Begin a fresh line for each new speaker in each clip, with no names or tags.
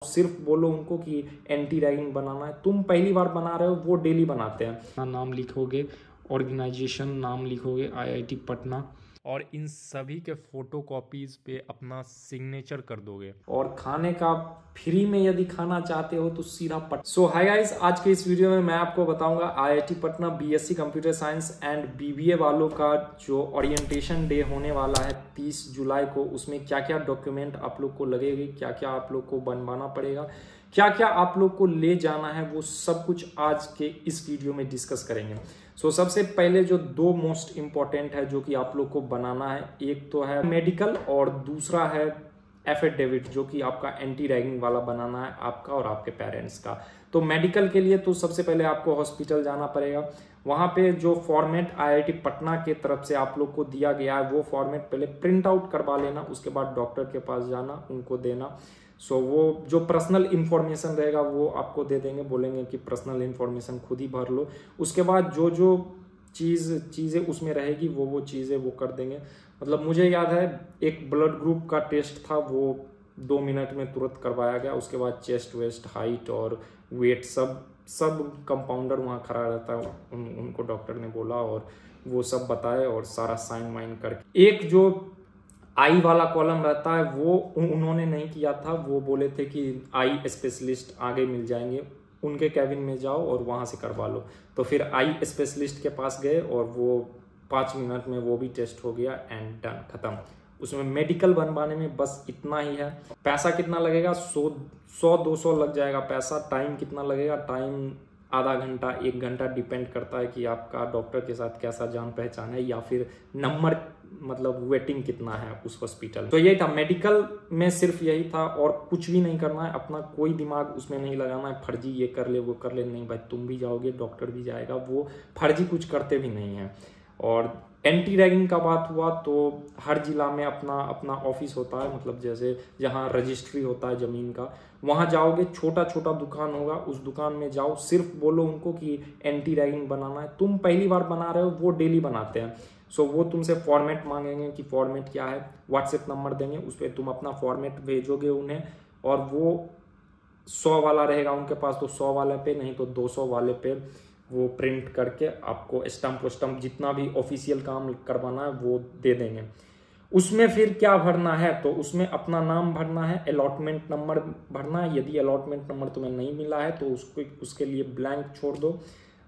सिर्फ बोलो उनको कि एंटी रैगिंग बनाना है। तुम पहली बार बना रहे हो, वो डेली बनाते हैं।
नाम लिखोगे, ऑर्गेनाइजेशन नाम लिखोगे आईआईटी पटना, और इन सभी के फोटो कॉपीज पे अपना सिग्नेचर कर दोगे।
और खाने का फ्री में यदि खाना चाहते हो तो सीधा सो हाय गाइस, आज के इस वीडियो में मैं आपको बताऊंगा IIT Patna BSc computer science and BBA वालों का जो ओरिएंटेशन डे होने वाला है 30 जुलाई को, उसमें क्या क्या डॉक्यूमेंट आप लोग को लगेगी, क्या क्या आप लोग को बनवाना पड़ेगा, क्या क्या आप लोग को ले जाना है, वो सब कुछ आज के इस वीडियो में डिस्कस करेंगे। सो सबसे पहले जो दो मोस्ट इंपॉर्टेंट है जो कि आप लोग को बनाना है, एक तो है मेडिकल और दूसरा है एफिडेविट, जो कि आपका एंटी रैगिंग वाला बनाना है आपका और आपके पेरेंट्स का। तो मेडिकल के लिए तो सबसे पहले आपको हॉस्पिटल जाना पड़ेगा। वहां पे जो फॉर्मेट आईआईटी पटना के तरफ से आप लोग को दिया गया है वो फॉर्मेट पहले प्रिंट आउट करवा लेना, उसके बाद डॉक्टर के पास जाना, उनको देना। सो वो जो पर्सनल इंफॉर्मेशन रहेगा वो आपको दे देंगे, बोलेंगे कि पर्सनल इंफॉर्मेशन खुद ही भर लो। उसके बाद जो जो चीज़ें उसमें रहेगी वो चीज़ें वो कर देंगे। मतलब मुझे याद है एक ब्लड ग्रुप का टेस्ट था, वो 2 मिनट में तुरंत करवाया गया। उसके बाद चेस्ट वेस्ट हाइट और वेट सब कंपाउंडर वहाँ खड़ा रहता है, उनको डॉक्टर ने बोला और वो सब बताए और सारा साइन वाइन करके। एक जो आई वाला कॉलम रहता है वो उन्होंने नहीं किया था, वो बोले थे कि आई स्पेशलिस्ट आगे मिल जाएंगे, उनके कैबिन में जाओ और वहां से करवा लो। तो फिर आई स्पेशलिस्ट के पास गए और वो 5 मिनट में वो भी टेस्ट हो गया एंड डन, खत्म। उसमें मेडिकल बनवाने में बस इतना ही है। पैसा कितना लगेगा? 100-200 लग जाएगा पैसा। टाइम कितना लगेगा? टाइम आधा घंटा 1 घंटा, डिपेंड करता है कि आपका डॉक्टर के साथ कैसा जान पहचान है या फिर नंबर, मतलब वेटिंग कितना है उस हॉस्पिटल। तो यही था मेडिकल में, सिर्फ यही था और कुछ भी नहीं करना है। अपना कोई दिमाग उसमें नहीं लगाना है फर्जी ये कर ले वो कर ले, नहीं भाई, तुम भी जाओगे, डॉक्टर भी जाएगा, वो फर्जी कुछ करते भी नहीं है। और एंटी रैगिंग का बात हुआ तो हर जिला में अपना अपना ऑफिस होता है, मतलब जैसे जहाँ रजिस्ट्री होता है जमीन का, वहाँ जाओगे, छोटा छोटा दुकान होगा, उस दुकान में जाओ, सिर्फ बोलो उनको कि एंटी रैगिंग बनाना है। तुम पहली बार बना रहे हो, वो डेली बनाते हैं। सो वो तुमसे फॉर्मेट मांगेंगे कि फॉर्मेट क्या है, व्हाट्सएप नंबर देंगे, उस पर तुम अपना फॉर्मेट भेजोगे उन्हें और वो 100 वाला रहेगा उनके पास तो 100 वाले पे, नहीं तो 200 वाले पे वो प्रिंट करके आपको स्टम्प जितना भी ऑफिशियल काम करवाना है वो दे देंगे। उसमें फिर क्या भरना है, तो उसमें अपना नाम भरना है, अलॉटमेंट नंबर भरना है। यदि अलॉटमेंट नंबर तुम्हें नहीं मिला है तो उसके लिए ब्लैंक छोड़ दो।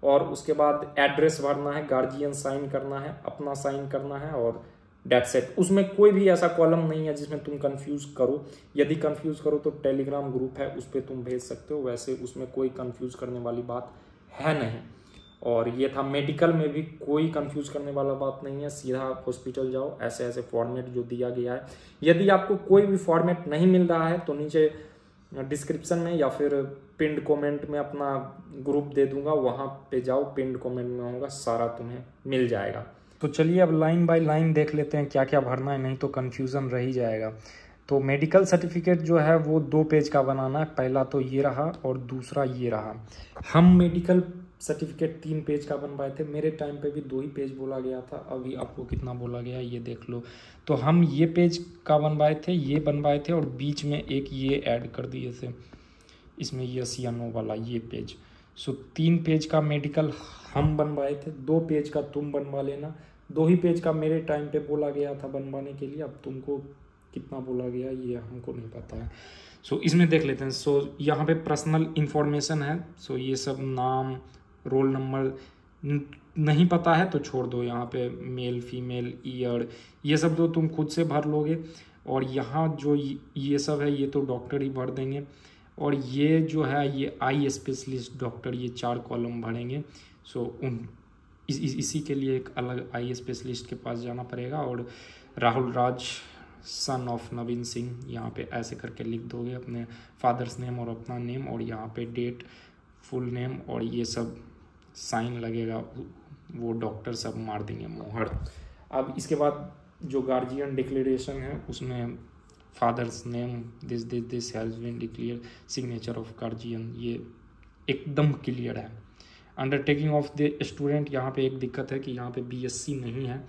और उसके बाद एड्रेस भरना है, गार्जियन साइन करना है, अपना साइन करना है और डेट्स इट। उसमें कोई भी ऐसा कॉलम नहीं है जिसमें तुम कंफ्यूज करो। यदि कंफ्यूज करो तो टेलीग्राम ग्रुप है, उस पर तुम भेज सकते हो, वैसे उसमें कोई कंफ्यूज करने वाली बात है नहीं। और ये था मेडिकल में भी कोई कंफ्यूज करने वाला बात नहीं है, सीधा हॉस्पिटल जाओ, ऐसे ऐसे फॉर्मेट जो दिया गया है। यदि आपको कोई भी फॉर्मेट नहीं मिल रहा है तो नीचे डिस्क्रिप्शन में या फिर पिंड कमेंट में अपना ग्रुप दे दूंगा, वहां पे जाओ, पिंड कमेंट में होगा, सारा तुम्हें मिल जाएगा।
तो चलिए अब लाइन बाय लाइन देख लेते हैं क्या क्या भरना है, नहीं तो कन्फ्यूज़न रह ही जाएगा। तो मेडिकल सर्टिफिकेट जो है वो 2 पेज का बनाना है, पहला तो ये रहा और दूसरा ये रहा। हम मेडिकल सर्टिफिकेट 3 पेज का बनवाए थे, मेरे टाइम पे भी 2 ही पेज बोला गया था, अभी आपको कितना बोला गया ये देख लो। तो हम ये पेज का बनवाए थे, ये बनवाए थे और बीच में एक ये ऐड कर दिए थे, इसमें यस या नो वाला ये पेज। सो 3 पेज का मेडिकल हम बनवाए थे, 2 पेज का तुम बनवा लेना। 2 ही पेज का मेरे टाइम पे बोला गया था बनवाने के लिए, अब तुमको कितना बोला गया ये हमको नहीं पता है। सो इसमें देख लेते हैं। सो यहाँ पे पर्सनल इंफॉर्मेशन है, सो ये सब नाम, रोल नंबर नहीं पता है तो छोड़ दो, यहाँ पे मेल फीमेल ईयर ये सब तो तुम खुद से भर लोगे। और यहाँ जो ये सब है ये तो डॉक्टर ही भर देंगे। और ये जो है ये आई स्पेशलिस्ट डॉक्टर, ये 4 कॉलम भरेंगे। सो इसी के लिए एक अलग आई स्पेशलिस्ट के पास जाना पड़ेगा। और राहुल राज सन ऑफ नवीन सिंह, यहाँ पे ऐसे करके लिख दोगे अपने फादर्स नेम और अपना नेम, और यहाँ पे डेट, फुल नेम, और ये सब साइन लगेगा, वो डॉक्टर सब मार देंगे मोहर। अब इसके बाद जो गार्जियन डिक्लेरेशन है उसमें father's name, this has been declare, signature of guardian, ये एकदम क्लियर है। अंडरटेकिंग ऑफ द स्टूडेंट, यहाँ पे एक दिक्कत है कि यहाँ पे बीएससी नहीं है,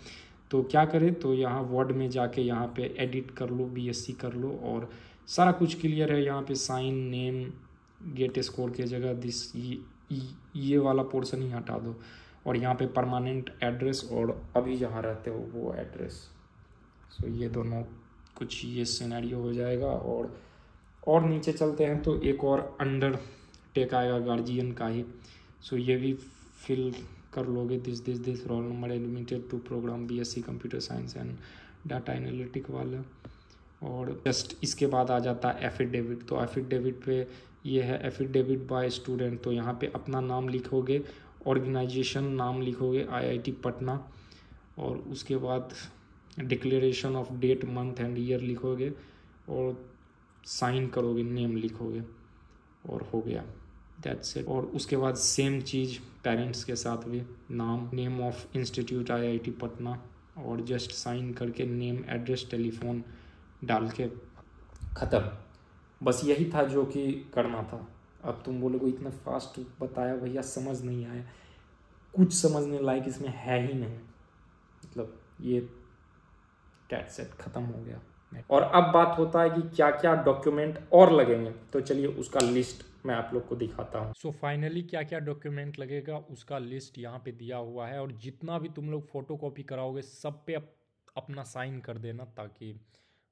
तो क्या करें, तो यहाँ वर्ड में जाके यहाँ पे एडिट कर लो, बीएससी कर लो और सारा कुछ क्लियर है। यहाँ पे साइन, नेम, गेट स्कोर की जगह दिस ये वाला पोर्शन ही हटा दो, और यहाँ पे परमानेंट एड्रेस और अभी जहाँ रहते हो वो एड्रेस। सो ये दोनों कुछ ये सिनेरियो हो जाएगा। और नीचे चलते हैं तो एक और अंडर टेक आएगा गार्जियन का ही। सो ये भी फिल कर लोगे, this roll number limited to programme BSc computer science and data analytic वाला। और जस्ट इसके बाद आ जाता है एफिडेविट। तो एफिडेविट पे ये है एफिडेविट बाय स्टूडेंट। तो यहाँ पे अपना नाम लिखोगे, ऑर्गेनाइजेशन नाम लिखोगे आईआईटी पटना, और उसके बाद declaration of date, month and year लिखोगे और साइन करोगे, नेम लिखोगे और हो गया, दैट्स इट। और उसके बाद सेम चीज़ पेरेंट्स के साथ भी, नाम, name of institute IIT Patna, और जस्ट साइन करके नेम, एड्रेस, टेलीफोन डाल के ख़त्म। बस यही था जो कि करना था। अब तुम बोलोगे इतना फास्ट बताया भैया, समझ नहीं आया। कुछ समझने लायक इसमें है ही नहीं, मतलब ये दैट्स सेट ख़त्म हो गया। और अब बात होता है कि क्या क्या डॉक्यूमेंट और लगेंगे, तो चलिए उसका लिस्ट मैं आप लोग को दिखाता हूँ। सो फाइनली क्या क्या डॉक्यूमेंट लगेगा उसका लिस्ट यहाँ पे दिया हुआ है, और जितना भी तुम लोग फोटोकॉपी कराओगे सब पे अपना साइन कर देना, ताकि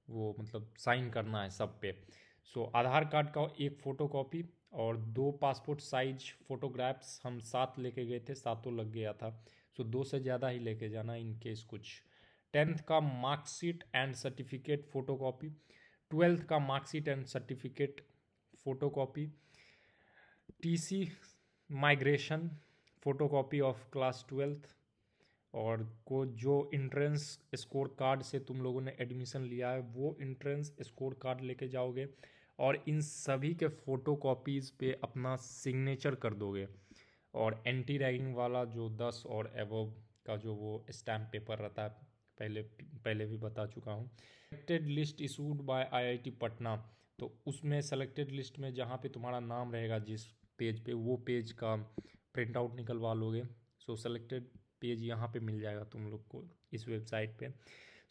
वो मतलब साइन करना है सब पे। सो आधार कार्ड का एक फ़ोटोकॉपी और 2 पासपोर्ट साइज फ़ोटोग्राफ्स हम 7 लेके गए थे, 7 लग गया था। सो 2 से ज़्यादा ही लेके जाना इन केस कुछ। 10th का marksheet and certificate photocopy, 12th का marksheet and certificate photocopy, TC migration photocopy of class 12th, और को जो इंट्रेंस स्कोर कार्ड से तुम लोगों ने एडमिशन लिया है वो इंट्रेंस स्कोर कार्ड लेके जाओगे, और इन सभी के फ़ोटोकॉपीज़ पे अपना सिग्नेचर कर दोगे। और एंटी रैगिंग वाला जो 10 और एबव का जो वो स्टैम्प पेपर रहता है, पहले भी बता चुका हूँ। Selected list issued by IIT Patna, तो उसमें सेलेक्टेड लिस्ट में जहाँ पे तुम्हारा नाम रहेगा जिस पेज पे, वो पेज का प्रिंट आउट निकलवा लोगे। सो सेलेक्टेड पेज यहाँ पे मिल जाएगा तुम लोग को इस वेबसाइट पे।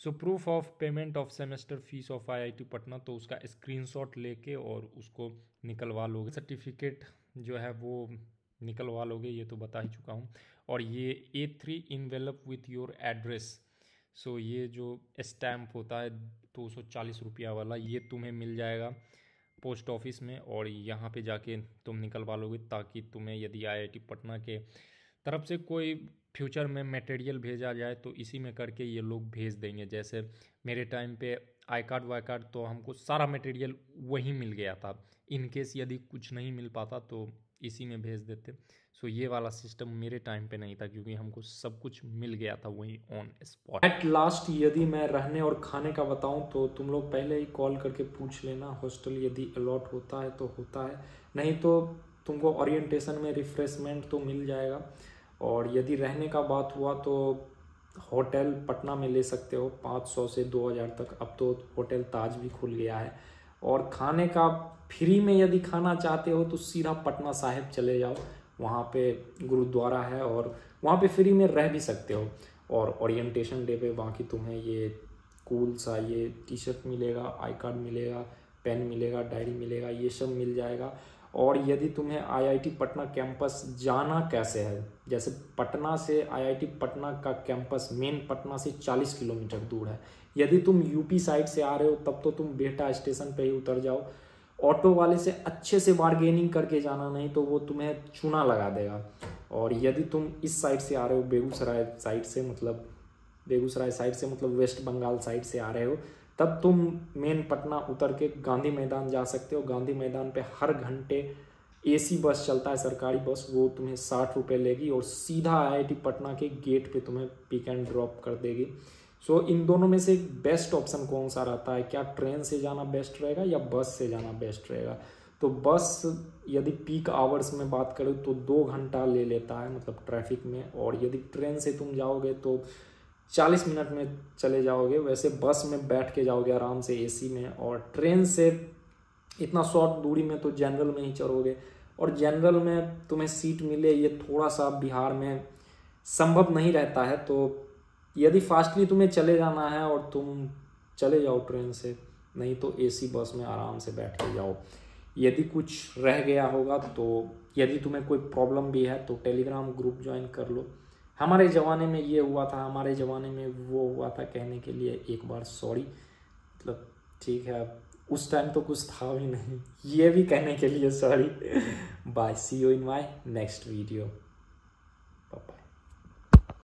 सो proof of payment of semester fees of IIT Patna, तो उसका स्क्रीनशॉट लेके और उसको निकलवा लोगे। सर्टिफिकेट जो है वो निकलवा लोगे, ये तो बता ही चुका हूँ। और ये A3 envelope with your address, so ये जो स्टैम्प होता है 240 रुपया वाला, ये तुम्हें मिल जाएगा पोस्ट ऑफिस में, और यहाँ पे जाके तुम निकलवा लोगे, ताकि तुम्हें यदि आईआईटी पटना के तरफ से कोई फ्यूचर में मटेरियल भेजा जाए तो इसी में करके ये लोग भेज देंगे। जैसे मेरे टाइम पे आई कार्ड वाई कार्ड तो हमको सारा मटेरियल वहीं मिल गया था, इन केस यदि कुछ नहीं मिल पाता तो इसी में भेज देते। सो ये वाला सिस्टम मेरे टाइम पे नहीं था, क्योंकि हमको सब कुछ मिल गया था वहीं ऑन स्पॉट।
एट लास्ट यदि मैं रहने और खाने का बताऊं तो तुम लोग पहले ही कॉल करके पूछ लेना, हॉस्टल यदि अलॉट होता है तो होता है, नहीं तो तुमको ओरिएंटेशन में रिफ्रेशमेंट तो मिल जाएगा। और यदि रहने का बात हुआ तो होटल पटना में ले सकते हो 500 से 2000 तक, अब तो होटल ताज भी खुल गया है। और खाने का फ्री में यदि खाना चाहते हो तो सीधा पटना साहिब चले जाओ, वहाँ पे गुरुद्वारा है और वहाँ पे फ्री में रह भी सकते हो। और ओरिएंटेशन डे पे बाकी तुम्हें ये कूल सा ये टी-शर्ट मिलेगा, आई कार्ड मिलेगा, पेन मिलेगा, डायरी मिलेगा, ये सब मिल जाएगा। और यदि तुम्हें आईआईटी पटना कैंपस जाना कैसे है, जैसे पटना से आईआईटी पटना का कैंपस मेन पटना से 40 किलोमीटर दूर है। यदि तुम यूपी साइड से आ रहे हो तब तो तुम बेहटा स्टेशन पे ही उतर जाओ, ऑटो वाले से अच्छे से बार्गेनिंग करके जाना, नहीं तो वो तुम्हें चूना लगा देगा। और यदि तुम इस साइड से आ रहे हो बेगूसराय साइड से, मतलब वेस्ट बंगाल साइड से आ रहे हो, तब तुम मेन पटना उतर के गांधी मैदान जा सकते हो। गांधी मैदान पे हर घंटे एसी बस चलता है, सरकारी बस, वो तुम्हें 60 रुपये लेगी और सीधा आईआईटी पटना के गेट पे तुम्हें पिक एंड ड्रॉप कर देगी। सो इन दोनों में से बेस्ट ऑप्शन कौन सा रहता है, क्या ट्रेन से जाना बेस्ट रहेगा या बस से जाना बेस्ट रहेगा? तो बस यदि पीक आवर्स में बात करें तो 2 घंटा ले लेता है, मतलब ट्रैफिक में। और यदि ट्रेन से तुम जाओगे तो 40 मिनट में चले जाओगे। वैसे बस में बैठ के जाओगे आराम से एसी में, और ट्रेन से इतना शॉर्ट दूरी में तो जनरल में ही चढ़ोगे, और जनरल में तुम्हें सीट मिले ये थोड़ा सा बिहार में संभव नहीं रहता है। तो यदि फास्टली तुम्हें चले जाना है और तुम चले जाओ ट्रेन से, नहीं तो AC बस में आराम से बैठ के जाओ। यदि कुछ रह गया होगा तो यदि तुम्हें कोई प्रॉब्लम भी है तो टेलीग्राम ग्रुप ज्वाइन कर लो। हमारे ज़माने में ये हुआ था, हमारे ज़माने में वो हुआ था, कहने के लिए एक बार सॉरी, मतलब ठीक है, उस टाइम तो कुछ था भी नहीं, ये भी कहने के लिए sorry. Bye, see you in my next video.